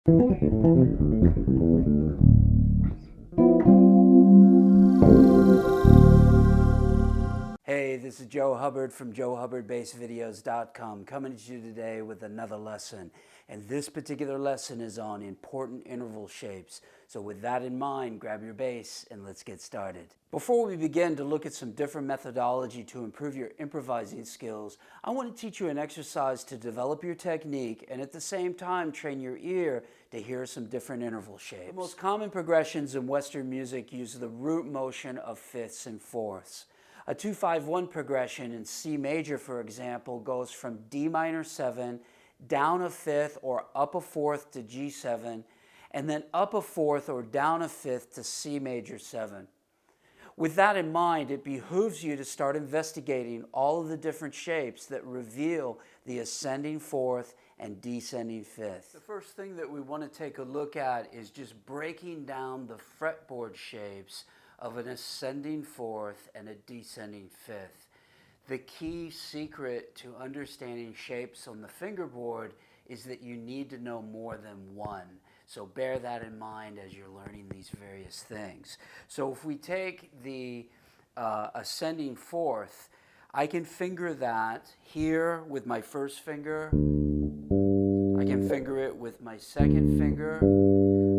Hey, this is Joe Hubbard from JoeHubbardBassVideos.com coming to you today with another lesson. And this particular lesson is on important interval shapes. So with that in mind, grab your bass and let's get started. Before we begin to look at some different methodology to improve your improvising skills, I want to teach you an exercise to develop your technique and at the same time train your ear to hear some different interval shapes. The most common progressions in Western music use the root motion of fifths and fourths. A 2-5-1 progression in C major, for example, goes from D minor 7, down a fifth or up a fourth to G7, and then up a fourth or down a fifth to C major 7. With that in mind, it behooves you to start investigating all of the different shapes that reveal the ascending fourth and descending fifth. The first thing that we want to take a look at is just breaking down the fretboard shapes of an ascending fourth and a descending fifth. The key secret to understanding shapes on the fingerboard is that you need to know more than one. So bear that in mind as you're learning these various things. So if we take the ascending fourth, I can finger that here with my first finger. I can finger it with my second finger.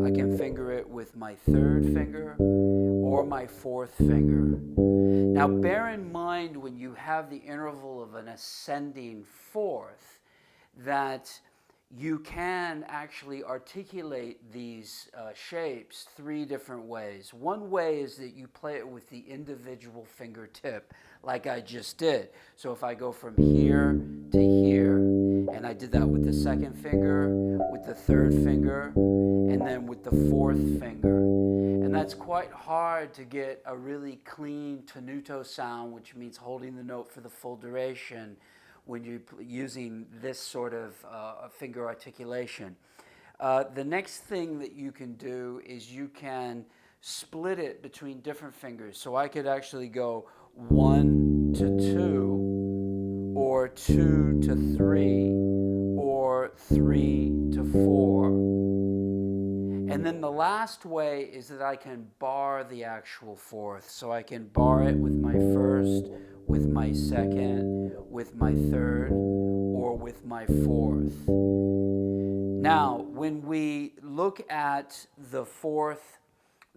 I can finger it with my third finger or my fourth finger. Now bear in mind when you have the interval of an ascending fourth that you can actually articulate these shapes three different ways. One way is that you play it with the individual fingertip like I just did. So if I go from here to here, and I did that with the second finger, with the third finger, and then with the fourth finger. And that's quite hard to get a really clean tenuto sound, which means holding the note for the full duration when you're using this sort of finger articulation. The next thing that you can do is you can split it between different fingers. So I could actually go 1 to 2, or 2 to 3, or 3 to 4. And then the last way is that I can bar the actual fourth. So I can bar it with my first, with my second, with my third, or with my fourth. Now, when we look at the fourth,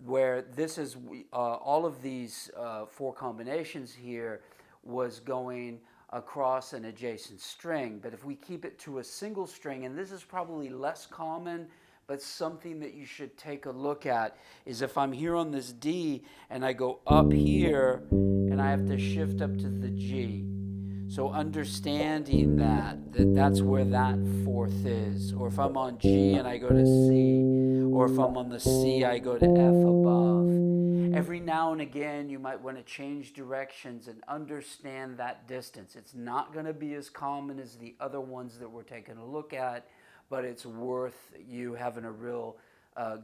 where this is all of these four combinations here was going across an adjacent string. But if we keep it to a single string, and this is probably less common, but something that you should take a look at, is if I'm here on this D and I go up here and I have to shift up to the G. So understanding that's where that fourth is. Or if I'm on G and I go to C, or if I'm on the C, I go to F above. Every now and again, you might want to change directions and understand that distance. It's not going to be as common as the other ones that we're taking a look at, but it's worth you having a real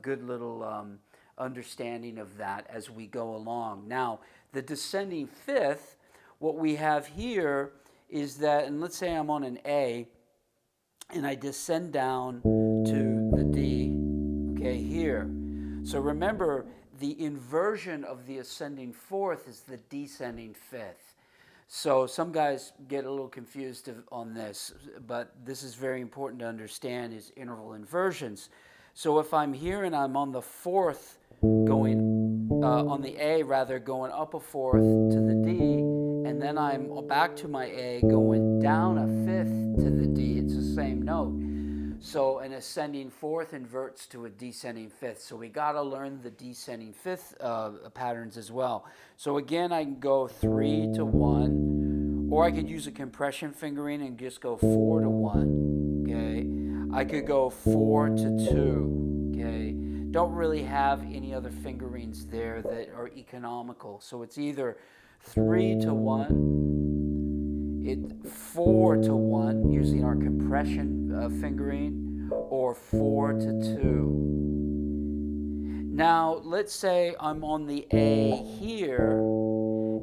good little understanding of that as we go along. Now, the descending fifth, what we have here is that, and let's say I'm on an A, and I descend down to the D, okay, here. So remember, the inversion of the ascending fourth is the descending fifth. So some guys get a little confused on this, but this is very important to understand is interval inversions. So if I'm here and I'm on the fourth going, on the A rather, going up a fourth to the D, and then I'm back to my A going down a fifth to the D, it's the same note. So an ascending fourth inverts to a descending fifth. So we got to learn the descending fifth patterns as well. So again, I can go 3 to 1, or I could use a compression fingering and just go 4 to 1. Okay, I could go 4 to 2. Okay, don't really have any other fingerings there that are economical. So it's either 3 to 1. 4 to 1 using our compression fingering, or 4 to 2. Now let's say I'm on the A here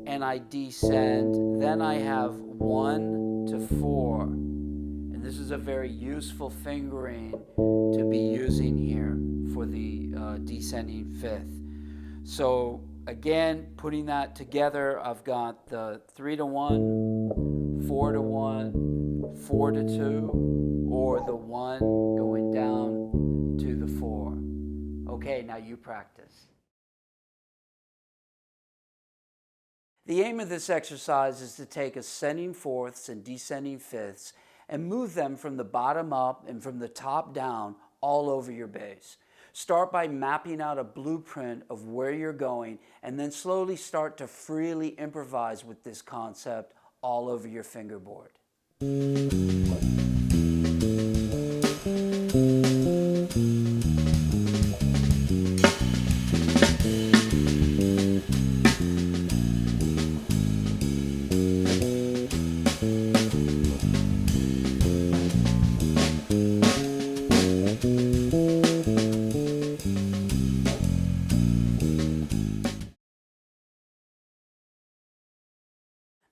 and I descend, then I have 1 to 4, and this is is a very useful fingering to be using here for the descending fifth. So again, putting that together, I've got the 3 to 1, 4 to 1, 4 to 2, or the 1 going down to the 4. Okay, now you practice. The aim of this exercise is to take ascending fourths and descending fifths and move them from the bottom up and from the top down all over your bass. Start by mapping out a blueprint of where you're going, and then slowly start to freely improvise with this concept all over your fingerboard.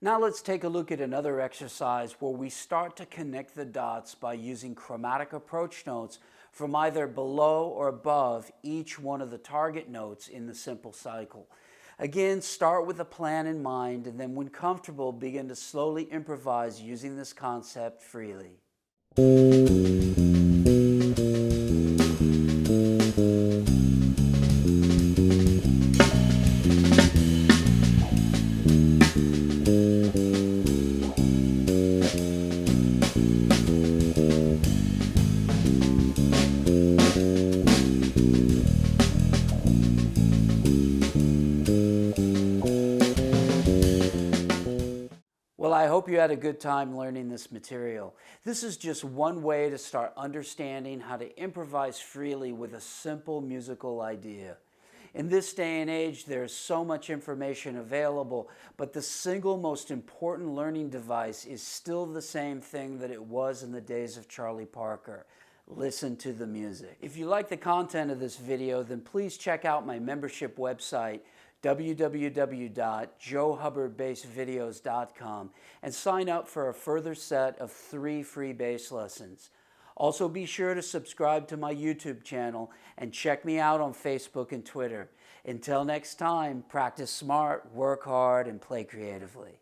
Now let's take a look at another exercise where we start to connect the dots by using chromatic approach notes from either below or above each one of the target notes in the simple cycle. Again, start with a plan in mind, and then when comfortable, begin to slowly improvise using this concept freely. Well, I hope you had a good time learning this material. This is just one way to start understanding how to improvise freely with a simple musical idea. In this day and age, there's so much information available, but the single most important learning device is still the same thing that it was in the days of Charlie Parker. Listen to the music. If you like the content of this video, then please check out my membership website, www.joehubbardbassvideos.com, and sign up for a further set of 3 free bass lessons. Also, be sure to subscribe to my YouTube channel and check me out on Facebook and Twitter. Until next time, practice smart, work hard, and play creatively.